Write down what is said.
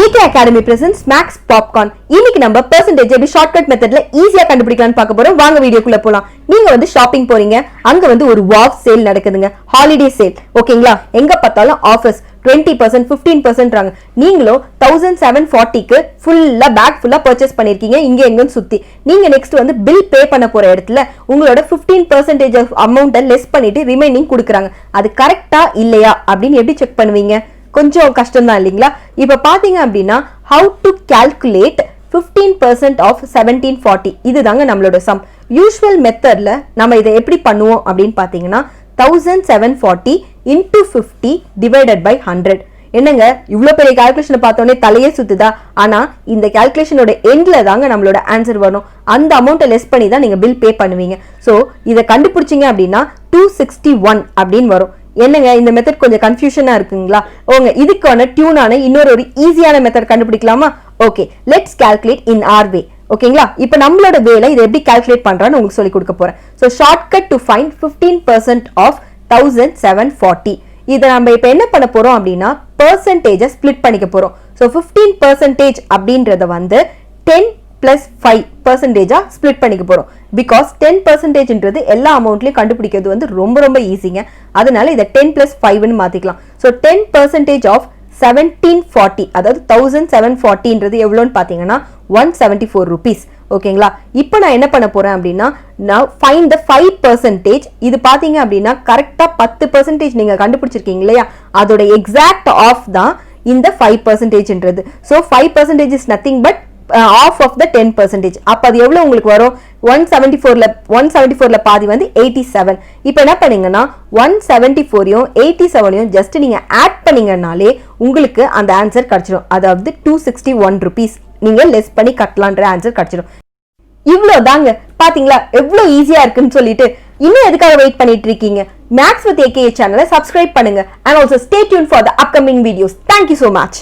EK Academy presents Max Popcorn. இன்னைக்கு நம்ம percentage எப்படி ஷார்ட்கட் மெத்தட்ல ஈஸியா கண்டுபிடிக்கலாம்னு பார்க்க போறோம். வாங்க வீடியோக்குள்ள போலாம். நீங்க வந்து ஷாப்பிங் போறீங்க, அங்க வந்து ஒரு வாவ் சேல் நடக்குதுங்க. Holiday sale. ஓகேங்களா? எங்க பார்த்தாலும் ஆஃபர்ஸ் 20%, 15%றாங்க. நீங்களோ 1740க்கு ஃபுல்லா பேக் ஃபுல்லா பர்ச்சேஸ் பண்ணிருக்கீங்க. இங்க எங்கன்னு சுத்தி நீங்க நெக்ஸ்ட் வந்து பில் பே பண்ண போற இடத்துல உங்களோட 15% ஆஃப் அமௌண்ட்டை லெஸ் பண்ணிட்டு ரிமைனிங் கொடுக்குறாங்க. அது கரெக்டா இல்லையா அப்படின்னு எப்படி செக் பண்ணுவீங்க? கொஞ்சம் கஷ்டம் தான் இல்லைங்களா? இப்ப பாத்தீங்க அப்படின்னா how to calculate 15% of 1740 இதுதாங்க நம்மளோட சம். யூசுவல் மெத்தட்ல நம்ம இதை எப்படி பண்ணுவோம் அப்படின்னு பாத்தீங்கன்னா 1740 into 50 divided by 100. என்னங்க இவ்வளவு பெரிய கால்குலேஷனை பார்த்தோன்னே தலையே சுத்துதா? ஆனா இந்த கால்குலேஷனோட எண்ட்ல தாங்க நம்மளோட ஆன்சர் வரும். அந்த அமௌண்ட்டை லெஸ் பண்ணி தான் நீங்க பில் பே பண்ணுவீங்க. ஸோ இதை கண்டுபிடிச்சிங்க அப்படின்னா 261 அப்படின்னு வரும். என்னங்க இந்த மெத்தட் கொஞ்சம் கன்ஃபியூஷனா இருக்குங்களா? ஓங்க இதுக்கான டியூனான இன்னொரு ஈஸியான மெத்தட் கண்டுபிடிக்கலாமா? Okay, let's calculate in our way. ஓகேங்களா? இப்போ நம்மளோட வேலை இதை எப்படி கால்குலேட் பண்றான்னு உங்களுக்கு சொல்லி கொடுக்க போறேன். So shortcut to find 15% of 1740. இதை நம்ம இப்போ என்ன பண்ண போறோம் அப்படின்னா பெர்சன்டேஜை ஸ்பிளிட் பண்ணிக்க போறோம். ஸோ 15% அப்படின்றத வந்து 10 plus 5% ஸ்பிளிட் பண்ணிக்க போறோம். பிகாஸ் 10%ன்றது எல்லா அமௌண்ட்லயும் கண்டுபிடிக்கிறது வந்து ரொம்ப ஈஸிங்க. அதனால இதை 10 plus 5ன்னு மாத்திக்கலாம். ஸோ 10% ஆஃப் 1740 அதாவது 1740ன்றது எவ்வளோன்னு பார்த்தீங்கன்னா 174 rupees. ஓகேங்களா? இப்போ நான் என்ன பண்ண போறேன் அப்படின்னா நான் ஃபைண்ட் த 5%. இது பாத்தீங்க அப்படின்னா கரெக்டா 10% நீங்க கண்டுபிடிச்சிருக்கீங்க இல்லையா? அதோட எக்ஸாக்ட் ஆஃப் தான் இந்த 5%ன்றது. So 5% is nothing but half of the 10%. அப்ப அது எவ்வளவு உங்களுக்கு வரும்? 174ல பாதி வந்து 87. இப்போ என்ன பண்ணீங்கன்னா 174யும் 87யும் ஜஸ்ட் நீங்க ஆட் பண்ணீங்கன்னாலே உங்களுக்கு அந்த ஆன்சர் கிடைச்சிடும். அதாவது 261 rupees நீங்க லெஸ் பண்ணி கட்டலான்ற ஆன்சர் கிடைச்சிடும். இவ்வளவு தாங்க. பாத்தீங்களா எவ்வளவு ஈஸியா இருக்குன்னு சொல்லிட்டு இன்னும் எதுக்காக வெயிட் பண்ணிட்டு இருக்கீங்க? மேக்ஸ் வித் ஏகே சேனலை சப்ஸ்கிரைப் பண்ணுங்க and also stay tuned for the upcoming videos. Thank you so much.